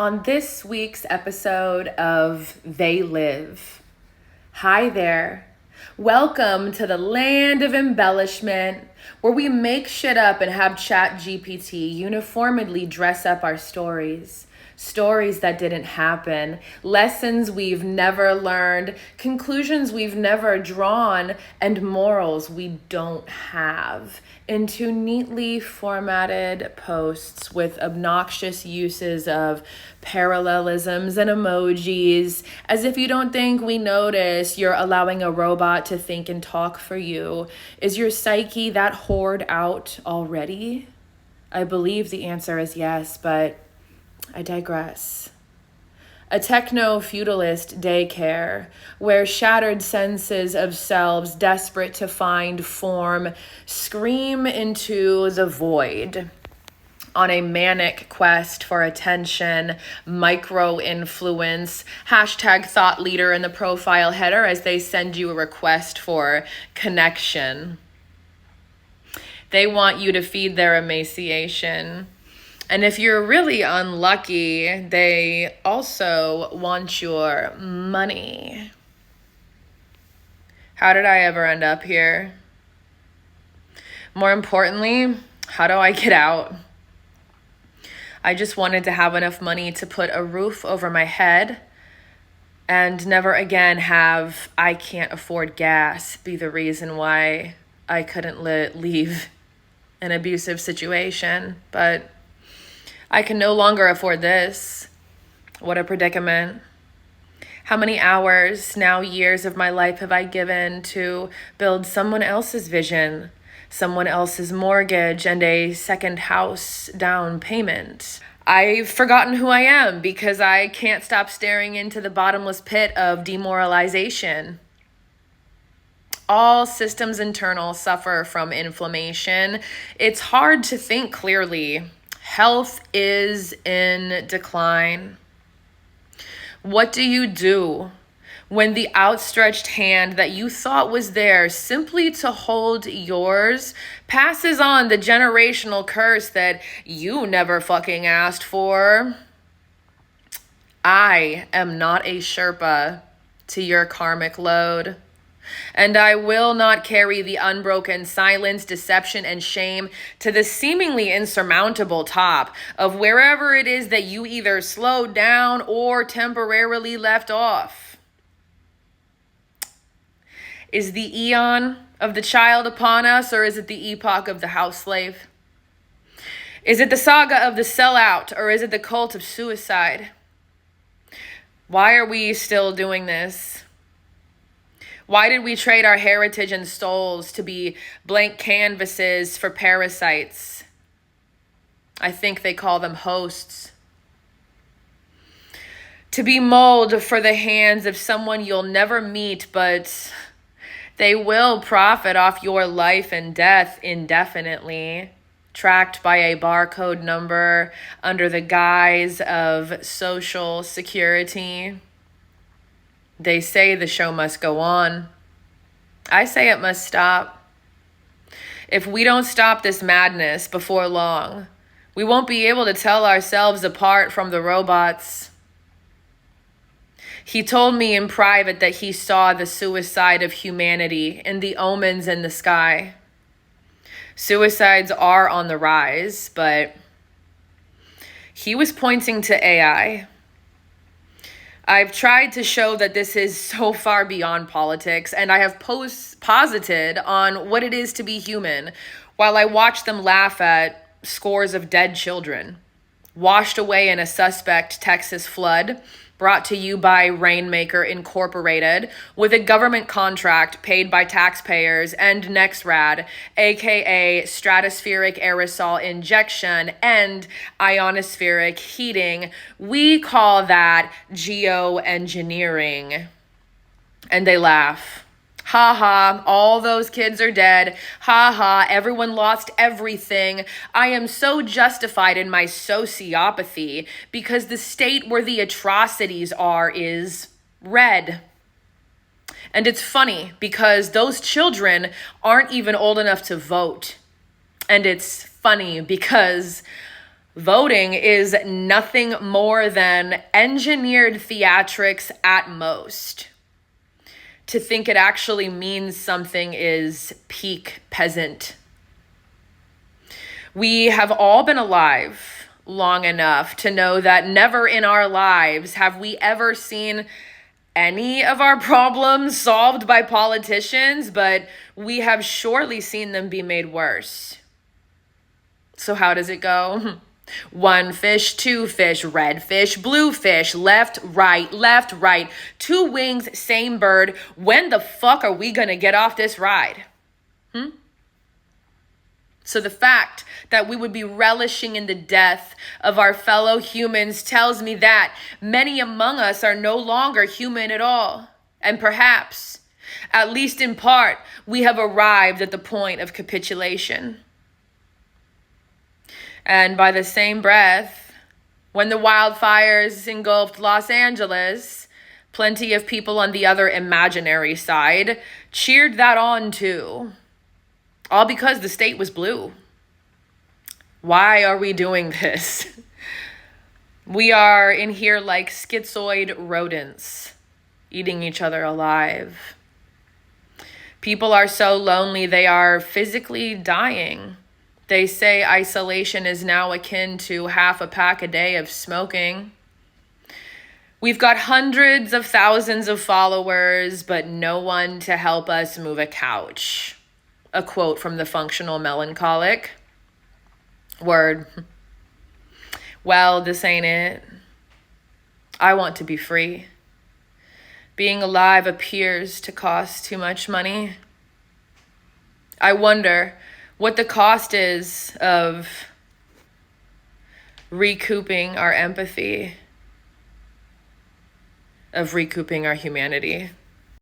On this week's episode of They Live. Hi there. Welcome to the land of embellishment, where we make shit up and have ChatGPT uniformly dress up our stories. Stories that didn't happen, lessons we've never learned, conclusions we've never drawn, and morals we don't have, into neatly formatted posts with obnoxious uses of parallelisms and emojis. As if you don't think we notice you're allowing a robot to think and talk for you. Is your psyche that whored out already? I believe the answer is yes, but I digress. A techno-feudalist daycare where shattered senses of selves desperate to find form scream into the void. On a manic quest for attention, micro-influence, hashtag thought leader in the profile header as they send you a request for connection. They want you to feed their emaciation. And if you're really unlucky, they also want your money. How did I ever end up here? More importantly, how do I get out? I just wanted to have enough money to put a roof over my head and never again have I can't afford gas be the reason why I couldn't leave an abusive situation. But I can no longer afford this. What a predicament. How many hours, now years of my life have I given to build someone else's vision, someone else's mortgage, and a second house down payment? I've forgotten who I am because I can't stop staring into the bottomless pit of demoralization. All systems internal suffer from inflammation. It's hard to think clearly. Health is in decline. What do you do when the outstretched hand that you thought was there simply to hold yours passes on the generational curse that you never fucking asked for? I am not a Sherpa to your karmic load. And I will not carry the unbroken silence, deception, and shame to the seemingly insurmountable top of wherever it is that you either slowed down or temporarily left off. Is the eon of the child upon us, or is it the epoch of the house slave? Is it the saga of the sellout, or is it the cult of suicide? Why are we still doing this? Why did we trade our heritage and souls to be blank canvases for parasites? I think they call them hosts. To be mold for the hands of someone you'll never meet, but they will profit off your life and death indefinitely, tracked by a barcode number under the guise of social security. They say the show must go on. I say it must stop. If we don't stop this madness before long, we won't be able to tell ourselves apart from the robots. He told me in private that he saw the suicide of humanity in the omens in the sky. Suicides are on the rise, but he was pointing to AI. I've tried to show that this is so far beyond politics, and I have posited on what it is to be human while I watch them laugh at scores of dead children, washed away in a suspect Texas flood, brought to you by Rainmaker Incorporated, with a government contract paid by taxpayers and NextRad, aka stratospheric aerosol injection and ionospheric heating. We call that geoengineering. And they laugh. Ha ha, all those kids are dead. Ha ha, everyone lost everything. I am so justified in my sociopathy because the state where the atrocities are is red. And it's funny because those children aren't even old enough to vote. And it's funny because Voting is nothing more than engineered theatrics at most. To think it actually means something is peak peasant. We have all been alive long enough to know that never in our lives have we ever seen any of our problems solved by politicians, but we have surely seen them be made worse. So how does it go? One fish, two fish, red fish, blue fish, left, right, two wings, same bird. When the fuck are we gonna get off this ride? So the fact that we would be relishing in the death of our fellow humans tells me that many among us are no longer human at all. And perhaps, at least in part, we have arrived at the point of capitulation. And by the same breath, when the wildfires engulfed Los Angeles, plenty of people on the other imaginary side cheered that on too. All because the state was blue. Why are we doing this? We are in here like schizoid rodents, eating each other alive. People are so lonely they are physically dying. They say isolation is now akin to half a pack a day of smoking. We've got hundreds of thousands of followers, but no one to help us move a couch. A quote from the Functional Melancholic. Word. Well, this ain't it. I want to be free. Being alive appears to cost too much money. I wonder what the cost is of recouping our empathy, of recouping our humanity.